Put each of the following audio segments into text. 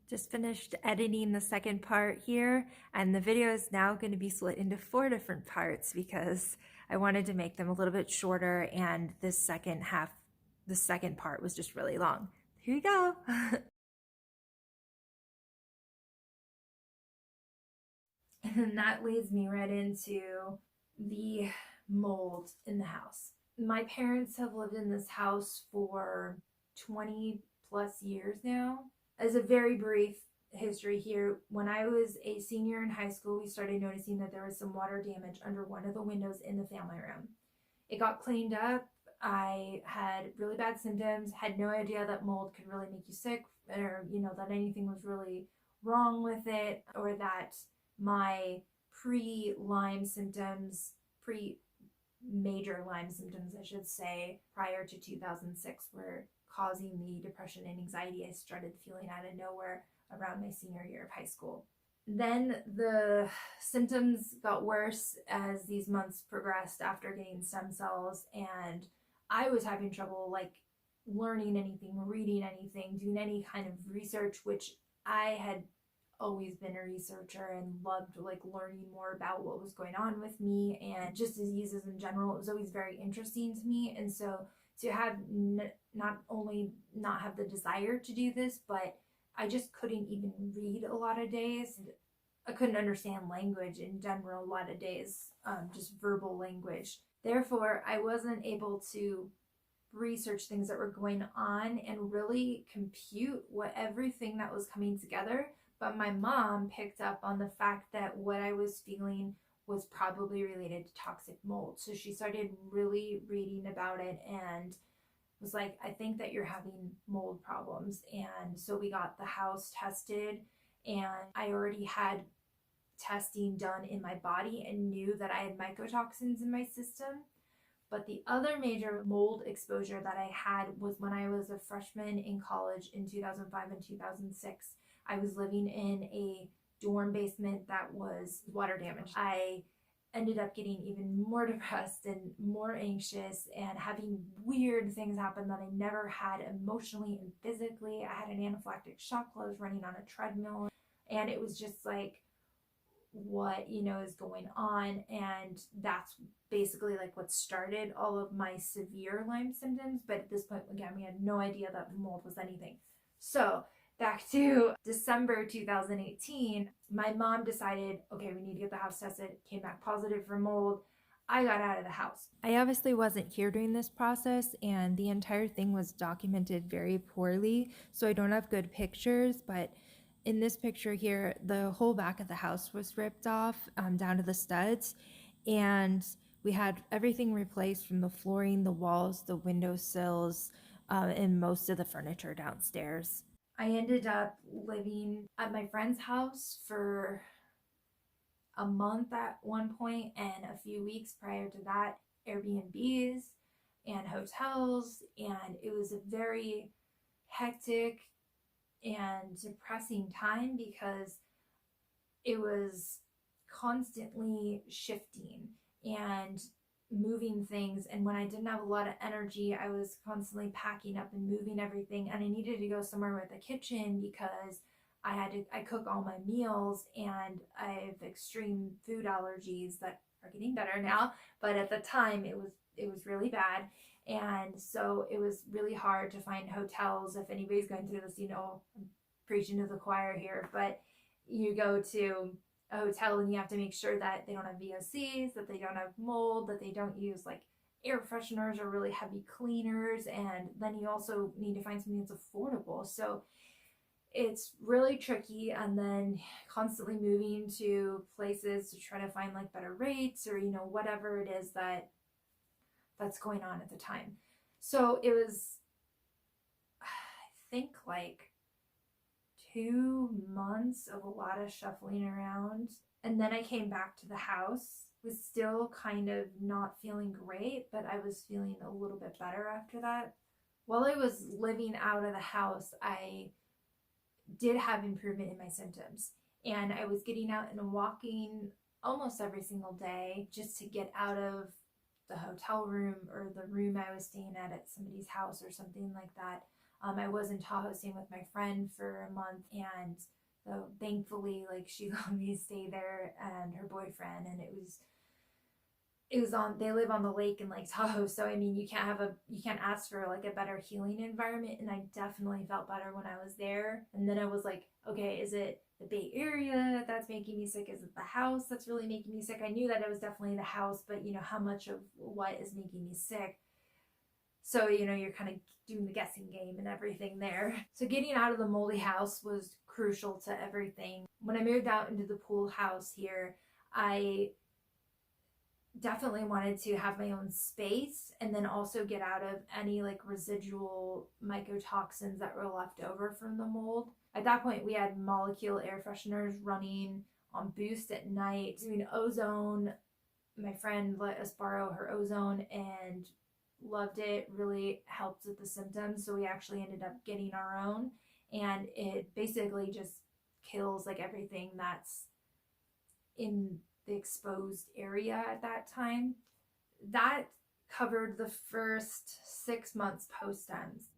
Just finished editing the second part here, and the video is now going to be split into 4 different parts because I wanted to make them a little bit shorter, and this second half, the second part was just really long. Here you go. And that leads me right into the mold in the house. My parents have lived in this house for 20 plus years now. As a very brief history here, when I was a senior in high school, we started noticing that there was some water damage under one of the windows in the family room. It got cleaned up. I had really bad symptoms, had no idea that mold could really make you sick, or, that anything was really wrong with it, or that my pre-Lyme symptoms, pre major Lyme symptoms, I should say, prior to 2006 were causing the depression and anxiety I started feeling out of nowhere around my senior year of high school. Then the symptoms got worse as these months progressed after getting stem cells, and I was having trouble like learning anything, reading anything, doing any kind of research, which I had always been a researcher and loved like learning more about what was going on with me and just diseases in general. It was always very interesting to me. And so to have not only not have the desire to do this, but I just couldn't even read a lot of days. I couldn't understand language in general a lot of days, just verbal language. Therefore, I wasn't able to research things that were going on and really compute what everything that was coming together. But my mom picked up on the fact that what I was feeling was probably related to toxic mold. So she started really reading about it and was like, I think that you're having mold problems. And so we got the house tested, and I already had testing done in my body and knew that I had mycotoxins in my system. But the other major mold exposure that I had was when I was a freshman in college in 2005 and 2006. I was living in a dorm basement that was water damaged. I ended up getting even more depressed and more anxious and having weird things happen that I never had emotionally and physically. I had an anaphylactic shock while I was running on a treadmill, and it was just like, what is going on. And that's basically like what started all of my severe Lyme symptoms. But at this point, again, we had no idea that mold was anything. So back to December 2018, my mom decided, okay, we need to get the house tested. Came back positive for mold. I got out of the house. I obviously wasn't here during this process, and the entire thing was documented very poorly, so I don't have good pictures, but in this picture here, the whole back of the house was ripped off, down to the studs, and we had everything replaced from the flooring, the walls, the window sills, and most of the furniture downstairs. I ended up living at my friend's house for a month at one point, and a few weeks prior to that, Airbnbs and hotels, and it was a very hectic and depressing time because it was constantly shifting and moving things. And when I didn't have a lot of energy, I was constantly packing up and moving everything, and I needed to go somewhere with a kitchen because I cook all my meals, and I have extreme food allergies that are getting better now, but at the time it was really bad. And so it was really hard to find hotels. If anybody's going through this, I'm preaching to the choir here, but you go to a hotel and you have to make sure that they don't have VOCs, that they don't have mold, that they don't use like air fresheners or really heavy cleaners. And then you also need to find something that's affordable. So it's really tricky, and then constantly moving to places to try to find like better rates or whatever it is that's going on at the time. So it was, I think, like 2 months of a lot of shuffling around. And then I came back to the house, was still kind of not feeling great, but I was feeling a little bit better after that. While I was living out of the house, I did have improvement in my symptoms. And I was getting out and walking almost every single day just to get out of the hotel room or the room I was staying at somebody's house or something like that. I was in Tahoe staying with my friend for a month, and so thankfully, like, she let me stay there and her boyfriend, and it was on, they live on the lake in Lake Tahoe, so I mean, you can't ask for like a better healing environment, and I definitely felt better when I was there. And then I was like, okay, is it the Bay Area that's making me sick? Is it the house that's really making me sick? I knew that it was definitely the house, but how much of what is making me sick? So, you're kind of doing the guessing game and everything there. So getting out of the moldy house was crucial to everything. When I moved out into the pool house here, I definitely wanted to have my own space, and then also get out of any like residual mycotoxins that were left over from the mold. At that point, we had molecule air fresheners running on boost at night, doing ozone. My friend let us borrow her ozone and loved it, really helped with the symptoms. So we actually ended up getting our own, and it basically just kills like everything that's in the exposed area at that time. That covered the first 6 months post stems.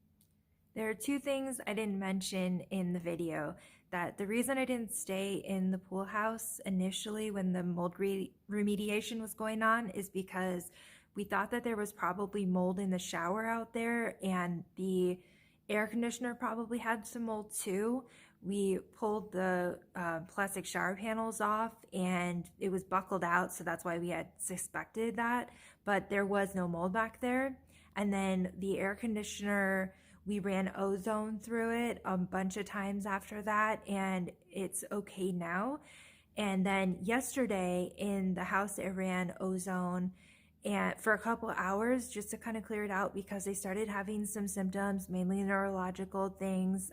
There are two things I didn't mention in the video. That the reason I didn't stay in the pool house initially when the mold remediation was going on is because we thought that there was probably mold in the shower out there, and the air conditioner probably had some mold too. We pulled the plastic shower panels off and it was buckled out, so that's why we had suspected that, but there was no mold back there. And then the air conditioner, we ran ozone through it a bunch of times after that, and it's okay now. And then yesterday in the house, it ran ozone and for a couple hours just to kind of clear it out, because they started having some symptoms, mainly neurological things,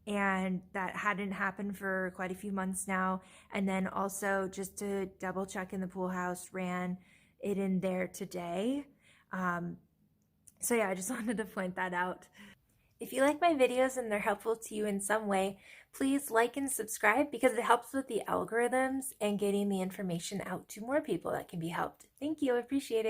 and that hadn't happened for quite a few months now. And then also just to double check in the pool house, ran it in there today. So yeah, I just wanted to point that out. If you like my videos and they're helpful to you in some way, please like and subscribe, because it helps with the algorithms and getting the information out to more people that can be helped. Thank you, I appreciate it.